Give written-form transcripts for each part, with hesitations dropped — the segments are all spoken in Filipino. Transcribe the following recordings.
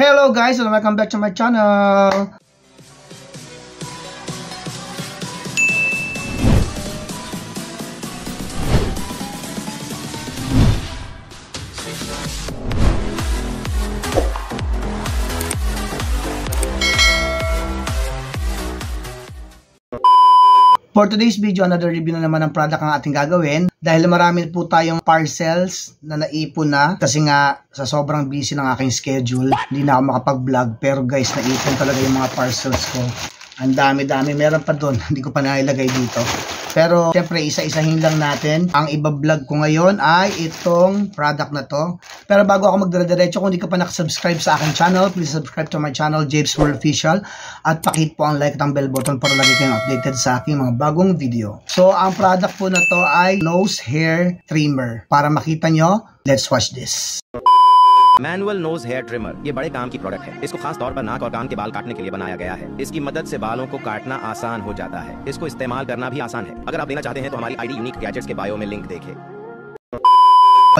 Hello guys and welcome back to my channel. For today's video, another review na naman ng product ang ating gagawin. Dahil marami po tayong parcels na naipon na. Kasi nga, sa sobrang busy ng aking schedule, hindi na ako makapag-vlog. Pero guys, naipon talaga yung mga parcels ko. Ang dami-dami. Meron pa doon. Hindi ko pa nailagay dito. Pero, syempre, isa-isahin lang natin. Ang iba-vlog ko ngayon ay itong product na to. Pero bago ako magdire-diretso, kung hindi ka pa nakasubscribe sa aking channel, please subscribe to my channel, James World Official. At pakihit po ang like at ang bell button para lagi kayong updated sa aking mga bagong video. So, ang product po na to ay nose hair trimmer. Para makita nyo, let's watch this. Manual nose hair trimmer ये बड़े काम की प्रोडक्ट है। इसको खास तौर पर नाक और कान के बाल काटने के लिए बनाया गया है। इसकी मदद से बालों को काटना आसान हो जाता है। इसको इस्तेमाल करना भी आसान है। अगर आप लेना चाहते हैं तो हमारी आईडी यूनिक गैजेट्स के बायो में लिंक देखें।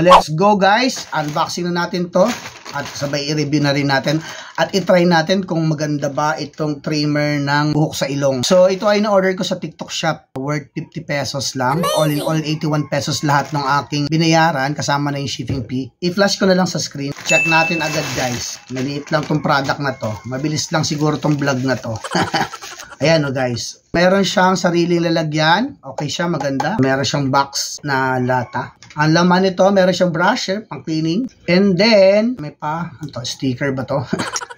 Let's go guys! Unboxing na natin to at sabay i-review na rin natin at i-try natin kung maganda ba itong trimmer ng buhok sa ilong. So ito ay na-order ko sa TikTok shop, worth 50 pesos lang. All in all 81 pesos lahat ng aking binayaran kasama na yung shipping fee. I-flash ko na lang sa screen. Check natin agad guys. Maliit lang tong product na to. Mabilis lang siguro tong vlog na to. Ayan o guys. Meron siyang sariling lalagyan. Okay siya, maganda. Meron siyang box na lata. Ang laman nito, meron siyang brusher, pang cleaning. And then, may pa, ito, sticker ba to?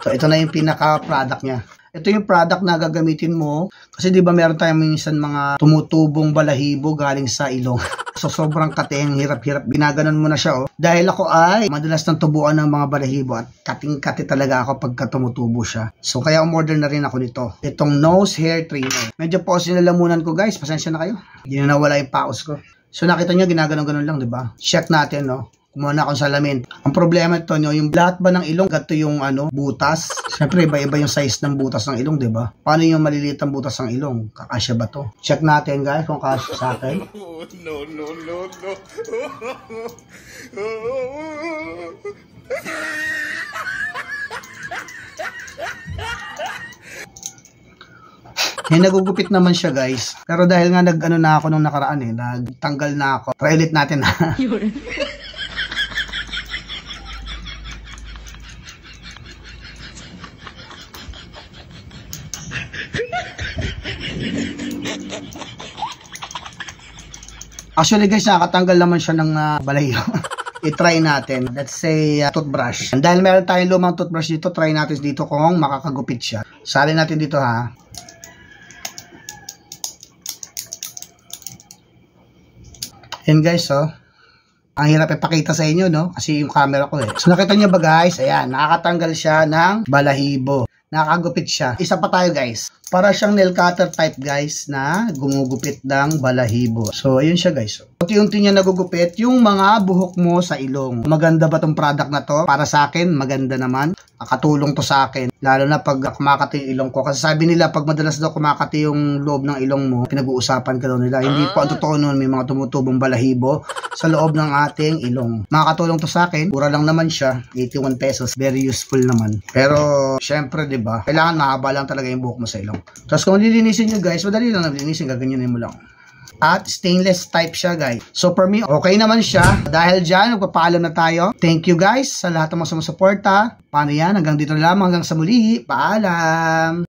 So, ito na yung pinaka-product niya. Ito yung product na gagamitin mo. Kasi di ba meron tayong minsan mga tumutubong balahibo galing sa ilong. So, sobrang kateng, hirap-hirap. Binaganon mo na siya, oh. Dahil ako ay madalas nang tubuan ng mga balahibo at kating-kati talaga ako pagka tumutubo siya. So, kaya umorder na rin ako nito. Itong nose hair trimmer. Medyo pause yung lalamunan ko, guys. Pasensya na kayo. Hindi na nawala yung pause ko. So, nakita nyo, ginaganon-ganon lang, di ba? Check natin, no? Kumuha na akong salamin. Ang problema ito, no, yung lahat ba ng ilong, gato yung butas? Siyempre, iba-iba yung size ng butas ng ilong, di ba? Paano yung maliliit ang butas ng ilong? Kakasya ba to? Check natin, guys, kung kasya sa akin. No. Nagugupit naman siya guys. Pero dahil nga nag-ano na ako nung nakaraan nagtanggal na ako. Try ulit natin ha. Actually guys, nakakatanggal naman siya ng balahibo. I-try natin. Let's say toothbrush. Dahil meron tayong lumang toothbrush dito, try natin dito kung makakagupit siya. Salin natin dito ha. Yan guys, oh. Ang hirap ipakita sa inyo, no? Kasi yung camera ko So nakita nyo ba guys? Ayan, nakakatanggal siya ng balahibo. Nakakagupit siya. Isa pa tayo guys. Para siyang nail cutter type guys na gumugupit ng balahibo. So ayun siya guys. Unti-unti niya nagugupit yung mga buhok mo sa ilong. Maganda ba tong product na to? Para sa akin, maganda naman. Nakatulong to sa akin. Lalo na pag kumakati yung ilong ko. Kasi sabi nila pag madalas daw kumakati yung loob ng ilong mo, pinag-uusapan ka daw nila. Hindi po ang totoo nun, may mga tumutubong balahibo sa loob ng ating ilong. Makakatulong to sa akin. Mura lang naman siya. 81 pesos. Very useful naman. Pero syempre, di ba? Kailangan mahaba lang talaga yung buhok mo sa ilong. Tapos kung lilinisin nyo guys, madali lang nalinisin, gaganyanin mo lang. At stainless type siya guys. So for me, okay naman siya. Dahil dyan, magpapaalam na tayo. Thank you guys sa lahat ng mga sumusuporta. Paano yan? Hanggang dito na lamang, hanggang sa muli. Paalam!